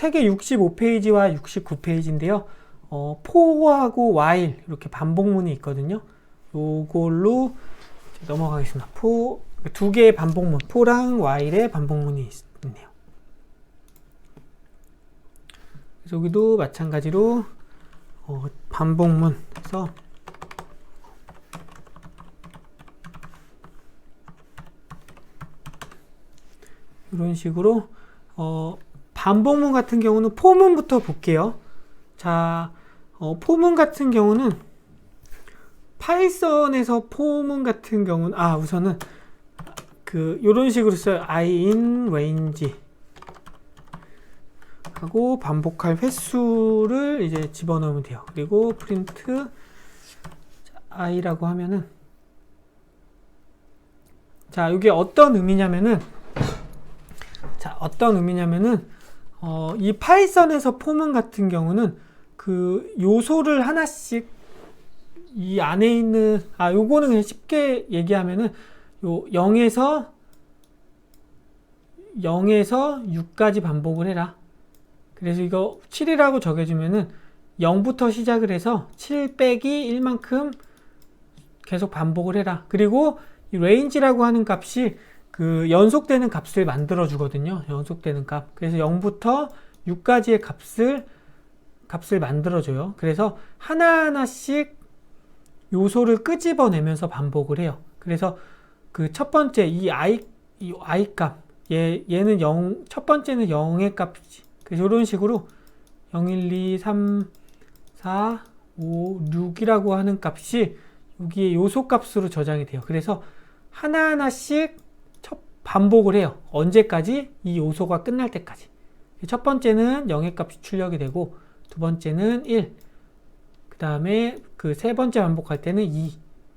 책의 65페이지와 69페이지인데요. for하고 while 이렇게 반복문이 있거든요. 요걸로 넘어가겠습니다. 두 개의 반복문, for랑 while의 반복문이 있네요. 그래서 여기도 마찬가지로 반복문에서 이런 식으로 반복문 같은 경우는 포문부터 볼게요. 자, 포문 같은 경우는 파이썬에서 포문 같은 경우는 우선은 요런 식으로 써요. I in range 하고 반복할 횟수를 이제 집어넣으면 돼요. 그리고 프린트 i라고 하면은, 자, 이게 어떤 의미냐면은 이 파이썬에서 포문 같은 경우는 그 요소를 하나씩 이 안에 있는, 요거는 그냥 쉽게 얘기하면은 요 0에서 6까지 반복을 해라. 그래서 이거 7이라고 적여주면은 0부터 시작을 해서 7 빼기 1만큼 계속 반복을 해라. 그리고 이 range라고 하는 값이 그 연속되는 값을 만들어 주거든요. 연속되는 값. 그래서 0부터 6까지의 값을 만들어 줘요. 그래서 하나하나씩 요소를 끄집어내면서 반복을 해요. 그래서 그 첫 번째 이 i 값, 얘는 0, 첫 번째는 0의 값이지. 그래서 이런 식으로 0, 1, 2, 3, 4, 5, 6이라고 하는 값이 여기에 요소 값으로 저장이 돼요. 그래서 하나하나씩 반복을 해요. 언제까지? 이 요소가 끝날 때까지. 첫 번째는 0의 값이 출력이 되고, 두 번째는 1, 그 다음에 그 세 번째 반복할 때는 2,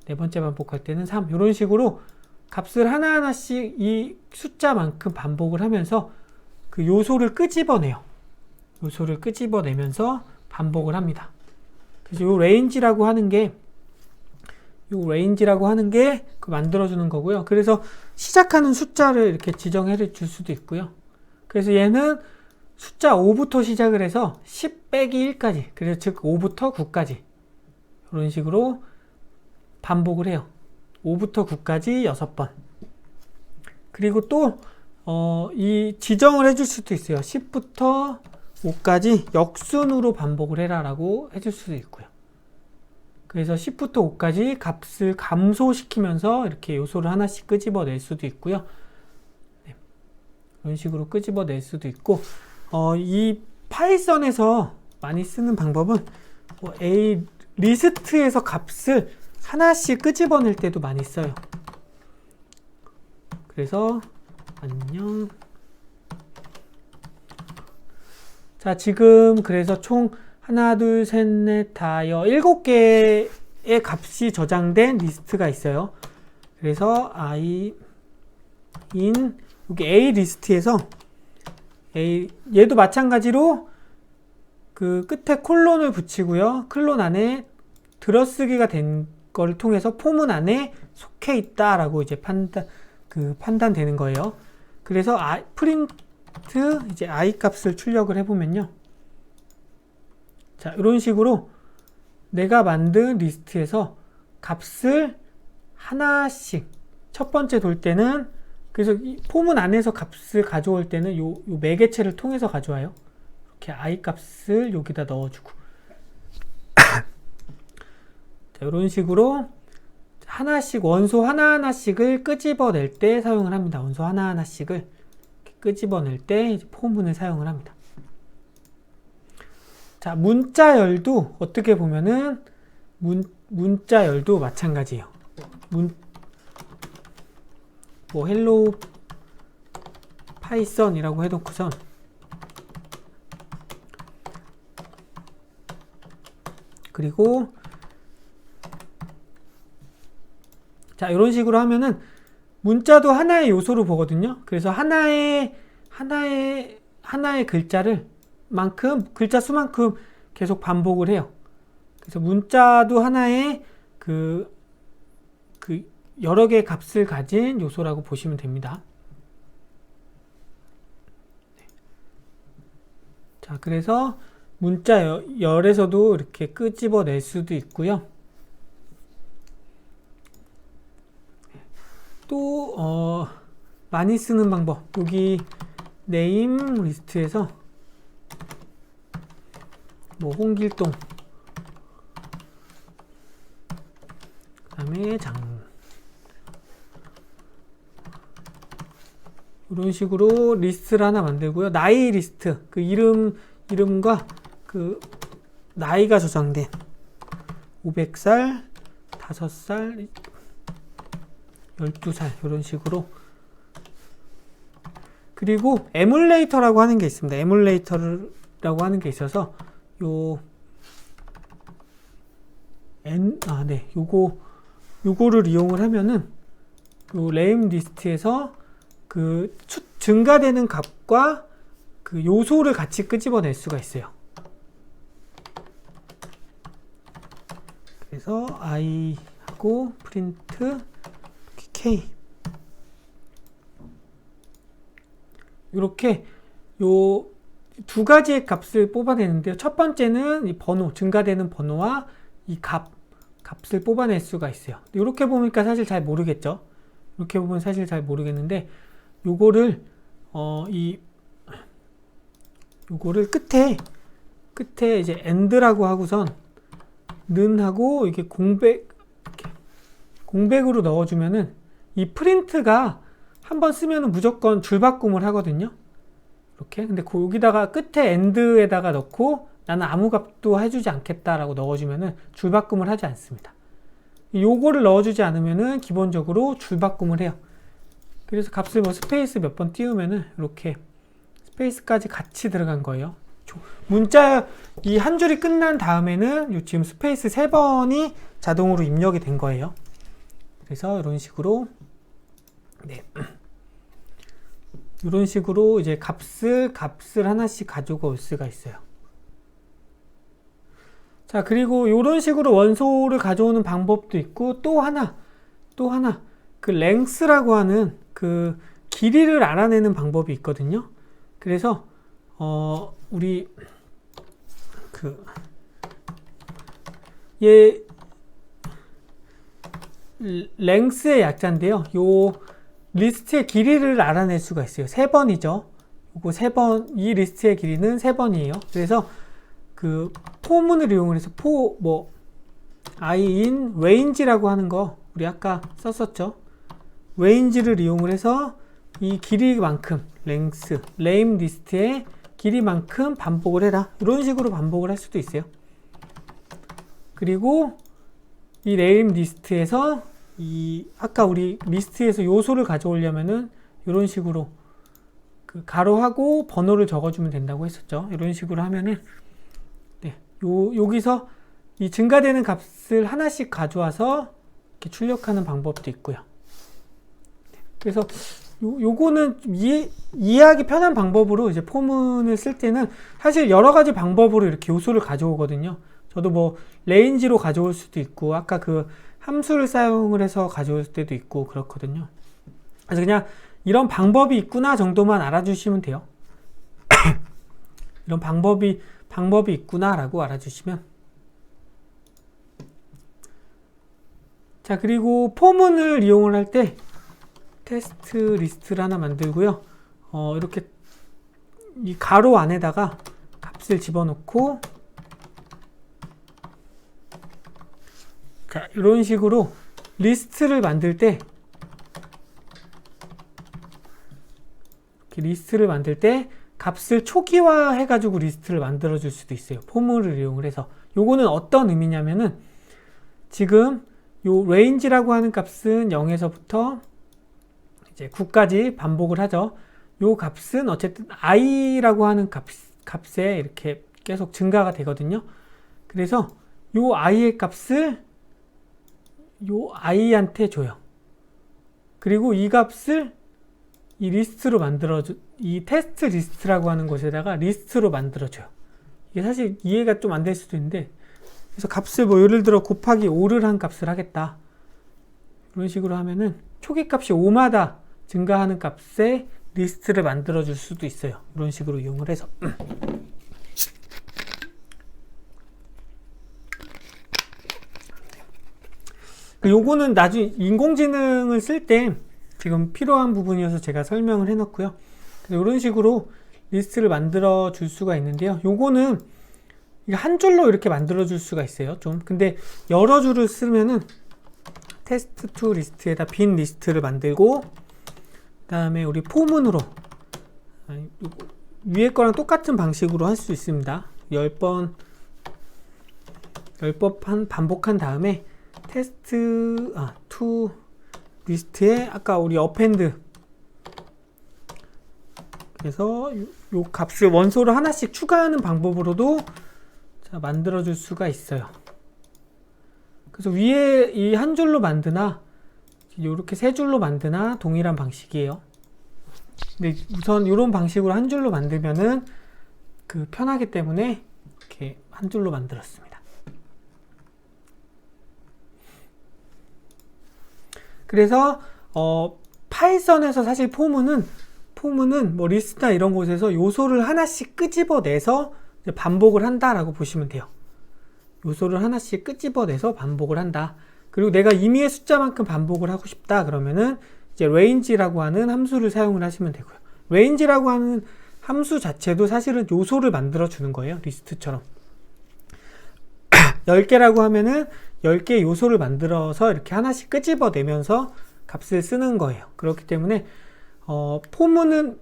네 번째 반복할 때는 3, 이런 식으로 값을 하나하나씩 이 숫자만큼 반복을 하면서 그 요소를 끄집어내요. 요소를 끄집어내면서 반복을 합니다. 그래서 요 range라고 하는 게 그 만들어주는 거고요. 그래서 시작하는 숫자를 이렇게 지정해 줄 수도 있고요. 그래서 얘는 숫자 5부터 시작을 해서 10 빼기 1까지, 그래서 즉 5부터 9까지 이런 식으로 반복을 해요. 5부터 9까지 6번. 그리고 또 이 지정을 해줄 수도 있어요. 10부터 5까지 역순으로 반복을 해라 라고 해줄 수도 있고요. 그래서 10부터 5까지 값을 감소시키면서 이렇게 요소를 하나씩 끄집어낼 수도 있고요. 네. 이런 식으로 끄집어낼 수도 있고, 이 파이썬에서 많이 쓰는 방법은 A 리스트에서 값을 하나씩 끄집어낼 때도 많이 써요. 그래서 안녕. 자, 지금 그래서 총 하나, 둘, 셋, 넷, 다여 7개의 값이 저장된 리스트가 있어요. 그래서 I in 여기 A 리스트에서 얘도 마찬가지로 그 끝에 콜론을 붙이고요. 콜론 안에 들어쓰기가 된 걸 통해서 포문 안에 속해 있다라고 이제 판단되는 거예요. 그래서 프린트 이제 I 값을 출력을 해보면요. 자, 이런 식으로 내가 만든 리스트에서 값을 하나씩 첫 번째 돌 때는, 그래서 이 포문 안에서 값을 가져올 때는 요 매개체를 통해서 가져와요. 이렇게 I 값을 여기다 넣어주고 자, 이런 식으로 하나씩 원소 하나하나씩을 끄집어낼 때 사용을 합니다. 원소 하나하나씩을 끄집어낼 때 포문을 사용을 합니다. 자, 문자열도 어떻게 보면은 문자열도 마찬가지예요. 헬로 파이썬이라고 해놓고선 그리고 자, 이런 식으로 하면은 문자도 하나의 요소로 보거든요. 그래서 하나의 글자를 글자 수만큼 계속 반복을 해요. 그래서 문자도 하나의 여러 개의 값을 가진 요소라고 보시면 됩니다. 자, 그래서 문자 열에서도 이렇게 끄집어낼 수도 있고요. 또 많이 쓰는 방법, 여기 네임 리스트에서 뭐 홍길동, 그 다음에 이런 식으로 리스트를 하나 만들고요. 나이 리스트, 그 이름과 그 나이가 저장된 500살, 5살, 12살 이런 식으로. 그리고 에뮬레이터라고 하는 게 있습니다. 에뮬레이터라고 하는 게 있어서 요거를 이용을 하면은 요 네임 리스트에서 그 증가되는 값과 그 요소를 같이 끄집어낼 수가 있어요. 그래서 i하고 프린트 k 이렇게 요 두 가지의 값을 뽑아내는데요. 첫 번째는 이 번호, 증가되는 번호와 이 값을 뽑아낼 수가 있어요. 이렇게 보니까 사실 잘 모르겠죠. 이렇게 보면 사실 잘 모르겠는데 요거를 요거를 끝에 이제 end라고 하고선 는 하고 이게 공백으로 넣어주면은 이 프린트가 한번 쓰면은 무조건 줄바꿈을 하거든요. 이렇게. 근데 여기다가 끝에 end에다가 넣고 나는 아무 값도 해주지 않겠다라고 넣어주면은 줄바꿈을 하지 않습니다. 요거를 넣어주지 않으면은 기본적으로 줄바꿈을 해요. 그래서 값을 뭐 스페이스 몇 번 띄우면은 이렇게 스페이스까지 같이 들어간 거예요. 문자 이 한 줄이 끝난 다음에는 지금 스페이스 3번이 자동으로 입력이 된 거예요. 그래서 이런 식으로 이런 식으로 이제 값을 하나씩 가지고 올 수가 있어요. 자, 그리고 이런 식으로 원소를 가져오는 방법도 있고 또 하나 그 length라고 하는 그 길이를 알아내는 방법이 있거든요. 그래서 우리 얘 length의 약자인데요. 요 리스트의 길이를 알아낼 수가 있어요. 3번이죠. 요거 3번, 이 리스트의 길이는 3번이에요. 그래서 그 포문을 이용해서 in range라고 하는 거 우리 아까 썼었죠. range를 이용을 해서 이 길이만큼 length, name 리스트의 길이만큼 반복을 해라. 이런 식으로 반복을 할 수도 있어요. 그리고 이 name 리스트에서 아까 우리 리스트에서 요소를 가져오려면은 이런 식으로 그 가로하고 번호를 적어주면 된다고 했었죠. 이런 식으로 하면은 여기서 이 증가되는 값을 하나씩 가져와서 이렇게 출력하는 방법도 있고요. 그래서 요거는 이해하기 편한 방법으로 이제 포문을 쓸 때는 사실 여러 가지 방법으로 이렇게 요소를 가져오거든요. 저도 뭐 레인지로 가져올 수도 있고 아까 그 함수를 사용을 해서 가져올 때도 있고 그렇거든요. 그래서 그냥 이런 방법이 있구나 정도만 알아주시면 돼요. 이런 방법이 있구나 라고 알아주시면. 자, 그리고 포문을 이용을 할 때 테스트 리스트를 하나 만들고요. 이렇게 이 가로 안에다가 값을 집어넣고 자, 이런 식으로 리스트를 만들 때 값을 초기화 해가지고 리스트를 만들어 줄 수도 있어요. 포문을 이용을 해서. 요거는 어떤 의미냐면은 지금 요 range라고 하는 값은 0에서부터 이제 9까지 반복을 하죠. 요 값은 어쨌든 i라고 하는 값에 이렇게 계속 증가가 되거든요. 그래서 요 i의 값을 요 i한테 줘요. 그리고 이 값을 이 리스트로 이 테스트 리스트라고 하는 곳에다가 리스트로 만들어줘요. 이게 사실 이해가 좀 안 될 수도 있는데, 그래서 값을 뭐 예를 들어 곱하기 5를 한 값을 하겠다. 이런 식으로 하면은 초기 값이 5마다 증가하는 값에 리스트를 만들어줄 수도 있어요. 이런 식으로 이용을 해서. 요거는 나중에 인공지능을 쓸 때 지금 필요한 부분이어서 제가 설명을 해놨고요. 이런 식으로 리스트를 만들어 줄 수가 있는데요. 요거는 한 줄로 이렇게 만들어 줄 수가 있어요. 좀 근데 여러 줄을 쓰면은 테스트 투 리스트에다 빈 리스트를 만들고, 그 다음에 우리 포문으로 위에 거랑 똑같은 방식으로 할 수 있습니다. 10번 반복한 다음에 테스트 투 리스트에 아까 우리 어펜드, 그래서 요 값을 원소를 하나씩 추가하는 방법으로도 만들어 줄 수가 있어요. 그래서 위에 이 한 줄로 만드나 이렇게 세 줄로 만드나 동일한 방식이에요. 근데 우선 이런 방식으로 한 줄로 만들면은 편하기 때문에 이렇게 한 줄로 만들었습니다. 그래서 파이썬에서 사실 포문은 뭐 리스트나 이런 곳에서 요소를 하나씩 끄집어내서 반복을 한다라고 보시면 돼요. 요소를 하나씩 끄집어내서 반복을 한다. 그리고 내가 임의의 숫자만큼 반복을 하고 싶다 그러면은 이제 range라고 하는 함수를 사용을 하시면 되고요. range라고 하는 함수 자체도 사실은 요소를 만들어 주는 거예요. 리스트처럼 10개라고 하면은 10개의 요소를 만들어서 이렇게 하나씩 끄집어내면서 값을 쓰는 거예요. 그렇기 때문에 포문은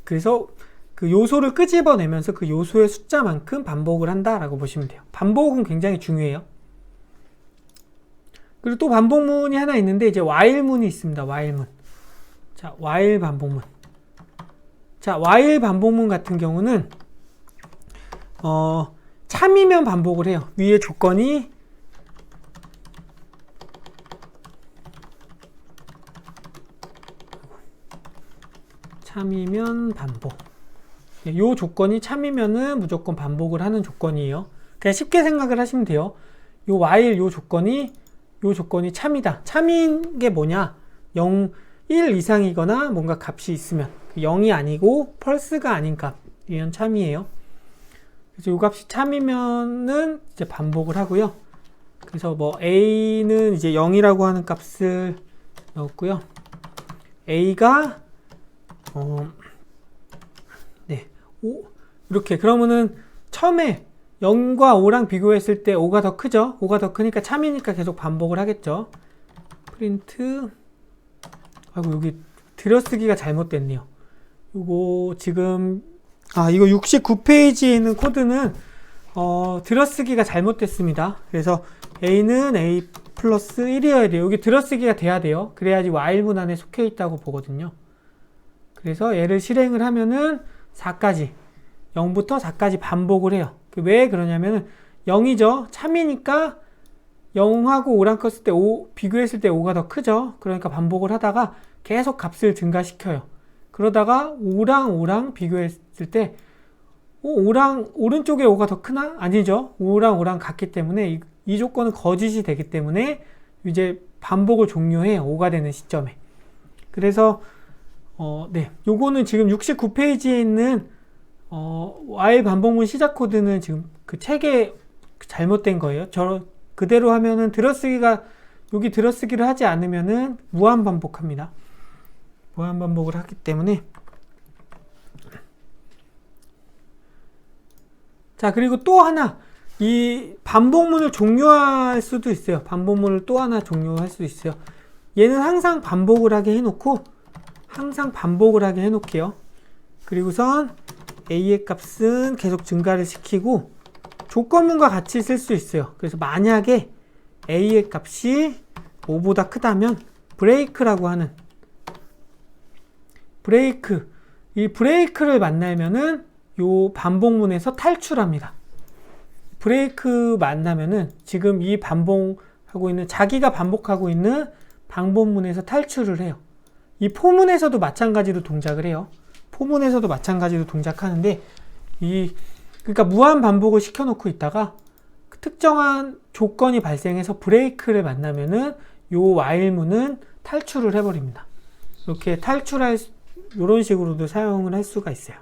그래서 그 요소를 끄집어내면서 그 요소의 숫자만큼 반복을 한다라고 보시면 돼요. 반복은 굉장히 중요해요. 그리고 또 반복문이 하나 있는데 이제 while문이 있습니다. while문. 자, while 반복문. 자, while 반복문 같은 경우는 참이면 반복을 해요. 위에 조건이 참이면 반복. 요 조건이 참이면은 무조건 반복을 하는 조건이에요. 그냥 쉽게 생각을 하시면 돼요. 요 while 요 조건이 참이다. 참인 게 뭐냐? 1 이상이거나 뭔가 값이 있으면 0이 아니고 펄스가 아닌 값이면 참이에요. 그래서 요 값이 참이면은 이제 반복을 하고요. 그래서 뭐 a는 이제 0이라고 하는 값을 넣었고요. a가 이렇게 그러면은 처음에 0과 5랑 비교했을 때 5가 더 크죠? 5가 더 크니까 참이니까 계속 반복을 하겠죠. 프린트 여기 들여쓰기가 잘못됐네요. 요거 지금 이거 69페이지에 있는 코드는 들여쓰기가 잘못됐습니다. 그래서 a는 a 플러스 1이어야 돼요. 여기 들여쓰기가 돼야 돼요. 그래야지 while문 안에 속해 있다고 보거든요. 그래서 얘를 실행을 하면은 4까지 0부터 4까지 반복을 해요. 왜 그러냐면은 0이죠. 참이니까 0하고 5랑 컸을 때 비교했을 때 5가 더 크죠. 그러니까 반복을 하다가 계속 값을 증가시켜요. 그러다가 5랑 비교했을 때 5랑 오른쪽에 5가 더 크나? 아니죠. 5랑 같기 때문에 이 조건은 거짓이 되기 때문에 이제 반복을 종료해요. 5가 되는 시점에. 그래서 요거는 지금 69페이지에 있는 while 반복문 시작 코드는 지금 그 책에 잘못된 거예요. 그대로 하면은 여기 들어쓰기를 하지 않으면은 무한 반복합니다. 무한 반복을 하기 때문에. 자, 그리고 또 하나, 이 반복문을 종료할 수도 있어요. 반복문을 또 하나 종료할 수 있어요. 얘는 항상 반복을 하게 해놓고, 해놓을게요. 그리고선 a의 값은 계속 증가를 시키고, 조건문과 같이 쓸 수 있어요. 그래서 만약에 a의 값이 5보다 크다면, 브레이크라고 하는, 이 브레이크를 만나면은 요 반복문에서 탈출합니다. 브레이크 만나면은 지금 이 자기가 반복하고 있는 반복문에서 탈출을 해요. 이 포문에서도 마찬가지로 동작을 해요. 포문에서도 마찬가지로 동작하는데 그러니까 무한 반복을 시켜놓고 있다가 특정한 조건이 발생해서 브레이크를 만나면은 요 while문은 탈출을 해버립니다. 이렇게 이런 식으로도 사용을 할 수가 있어요.